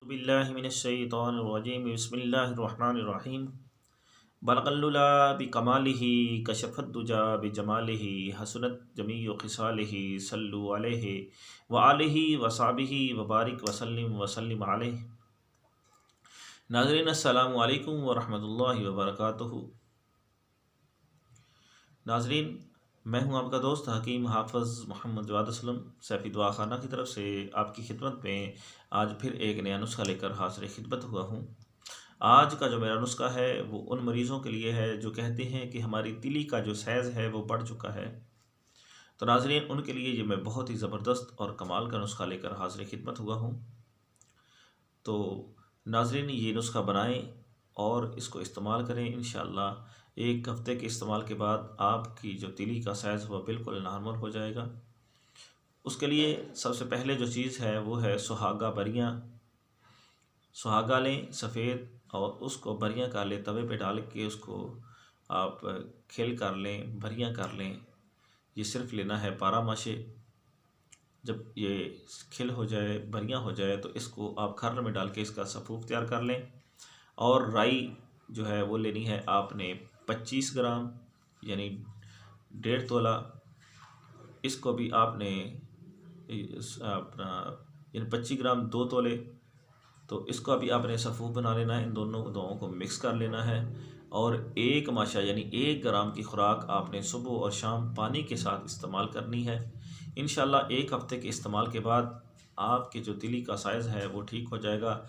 बिल्लाहिमिनश्शैतानिर्रजीम बिस्मिल्लाहिर्रहमानिर्रहीम बलगल्लुला बिकमालिही कशफद्दुजा बिजमालिही हसनत जमीउ खिसालिही सल्लु अलैहि व आलिहि व सहाबिहि व बारिक वसल्लिम अलैहि। नाज़रीन अस्सलामु अलैकुम व रहमतुल्लाहि व बरकातुहू। नाज़रीन, मैं हूं आपका दोस्त हकीम हाफ़िज़ मोहम्मद जवाद असलम सैफ़ी दुआ खाना की तरफ से आपकी खिदमत में आज फिर एक नया नुस्खा लेकर हाज़िर खिदमत हुआ हूं। आज का जो मेरा नुस्खा है वो उन मरीज़ों के लिए है जो कहते हैं कि हमारी तिली का जो साइज़ है वो बढ़ चुका है। तो नाज़रीन, उनके लिए ये मैं बहुत ही ज़बरदस्त और कमाल का नुस्खा लेकर हाज़िर खिदमत हुआ हूँ। तो नाज़रीन, ये नुस्खा बनाएं और इसको इस्तेमाल करें। इंशाअल्लाह एक हफ़्ते के इस्तेमाल के बाद आपकी जो तिली का साइज़ वह बिल्कुल नॉर्मल हो जाएगा। उसके लिए सबसे पहले जो चीज़ है वो है सुहागा बरियाँ। सुहागा लें सफ़ेद और उसको बरियाँ कर लें, तवे पे डाल के उसको आप खिल कर लें, बरियाँ कर लें। ये सिर्फ लेना है 12 माशे। जब ये खिल हो जाए, बरियाँ हो जाए, तो इसको आप खर्र में डाल के इसका सफ़ूफ तैयार कर लें। और राई जो है वो लेनी है आपने 25 ग्राम, यानी 1.5 तोला। इसको भी आपने अपना यानी 25 ग्राम 2 तोले, तो इसको अभी आपने सफ़ूफ बना लेना है। इन दोनों दवाओं को मिक्स कर लेना है और 1 माशा यानी 1 ग्राम की खुराक आपने सुबह और शाम पानी के साथ इस्तेमाल करनी है। इंशाल्लाह एक हफ़्ते के इस्तेमाल के बाद आपके जो तिली का साइज़ है वो ठीक हो जाएगा।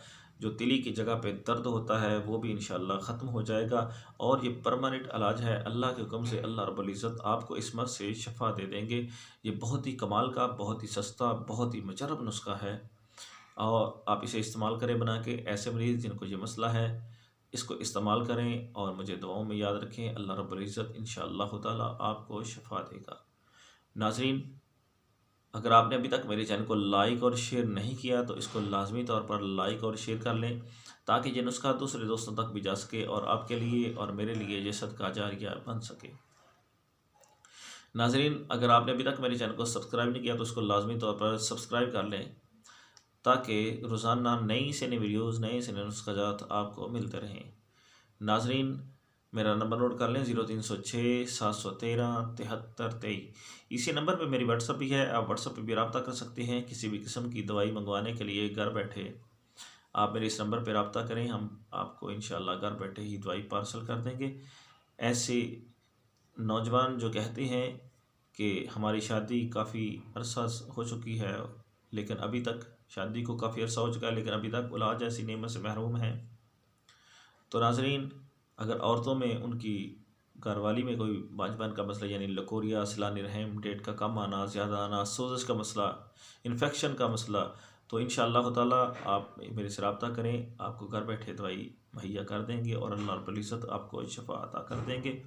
जो तिली की जगह पे दर्द होता है वो भी इंशाल्लाह ख़त्म हो जाएगा और ये परमानेंट इलाज है। अल्लाह के हुक्म से अल्लाह रब्बुल इज़्ज़त आपको इस मर्ज़ से शफ़ा दे देंगे। ये बहुत ही कमाल का, बहुत ही सस्ता, बहुत ही मुजर्रब नुस्खा है और आप इसे इस्तेमाल करें बना के। ऐसे मरीज़ जिनको ये मसला है इसको इस्तेमाल करें और मुझे दुआओं में याद रखें। अल्लाह रब्बुल इज़्ज़त इंशाअल्लाह ताला आपको शफ़ा देगा। नाज़रीन, अगर आपने अभी तक मेरे चैनल को लाइक और शेयर नहीं किया तो इसको लाजमी तौर पर लाइक और शेयर कर लें ताकि ये नुस्खा दूसरे दोस्तों तक भी जा सके और आपके लिए और मेरे लिए ये सदका जारिया बन सके। नाज़रीन, अगर आपने अभी तक मेरे चैनल को सब्सक्राइब नहीं किया तो इसको लाजमी तौर पर सब्सक्राइब कर लें ताकि रोज़ाना नई से नई वीडियोज़, नए से नए नुस्ख़ाजात आपको मिलते रहें। नाज़रीन, मेरा नंबर नोट कर लें 0306 713 7323। इसी नंबर पे मेरी व्हाट्सअप भी है, आप व्हाट्सअप पे भी रब्ता कर सकते हैं। किसी भी किस्म की दवाई मंगवाने के लिए घर बैठे आप मेरे इस नंबर पे रब्ता करें, हम आपको इंशाअल्लाह घर बैठे ही दवाई पार्सल कर देंगे। ऐसे नौजवान जो कहते हैं कि हमारी शादी काफ़ी अरसा हो चुकी है लेकिन अभी तक शादी को काफ़ी अरसा हो चुका है लेकिन अभी तक औलाद जैसी नेमत से महरूम हैं। तो नाज़रीन, अगर औरतों में उनकी घरवाली में कोई बांझपन का मसला यानी लकोरिया, सिलानी रहम, डेट का कम आना, ज़्यादा आना, सोज़श का मसला, इन्फेक्शन का मसला, तो इंशाअल्लाह ताला आप मेरे से रब्ता करें, आपको घर बैठे दवाई मुहैया कर देंगे और अल्लाह रब्बुल इज़्ज़त आपको शफ़ा अता कर देंगे।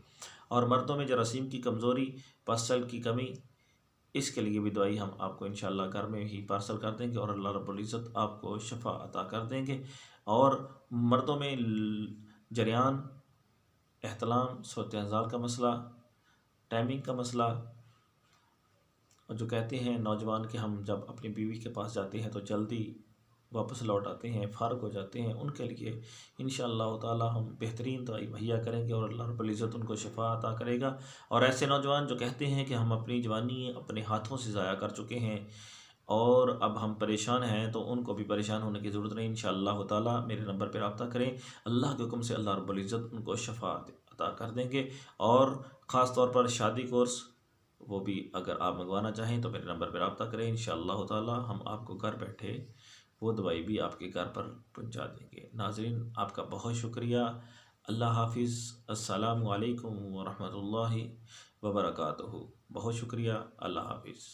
और मर्दों में जरासीम की कमज़ोरी, पसल की कमी, इसके लिए भी दवाई हम आपको इंशाअल्लाह घर में ही पार्सल कर देंगे और अल्लाह रब्बुल इज़्ज़त आपको शफ़ा अता कर देंगे। और मर्दों में जरियान, एहतलाम, सूरत-ए-हज़ाल का मसला, टाइमिंग का मसला, और जो कहते हैं नौजवान कि हम जब अपनी बीवी के पास जाते हैं तो जल्दी वापस लौट आते हैं, फ़ारिग हो जाते हैं, उनके लिए इंशाअल्लाह ताला हम बेहतरीन दवाई मुहैया करेंगे और अल्लाह रब्बुल इज़्ज़त उनको शफ़ा अता करेगा। और ऐसे नौजवान जो कहते हैं कि हम अपनी जवानी अपने हाथों से ज़ाया कर चुके हैं और अब हम परेशान हैं, तो उनको भी परेशान होने की ज़रूरत नहीं। इंशाअल्लाह ताला मेरे नंबर पर रब्ता करें, अल्लाह के हुक्म से अल्लाह रब्बुल इज़्ज़त उनको शफ़ा अता कर देंगे। और ख़ास तौर पर शादी कोर्स वो भी अगर आप मंगवाना चाहें तो मेरे नंबर पर रब्ता करें। इंशाअल्लाह ताला हम आपको घर बैठे वो दवाई भी आपके घर पर पहुंचा देंगे। नाज़रीन, आपका बहुत शुक्रिया। अल्लाह हाफ़िज़। अस्सलामु अलैकुम व रहमतुल्लाहि व बरकातुहू। बहुत शुक्रिया। अल्लाह हाफ़िज़।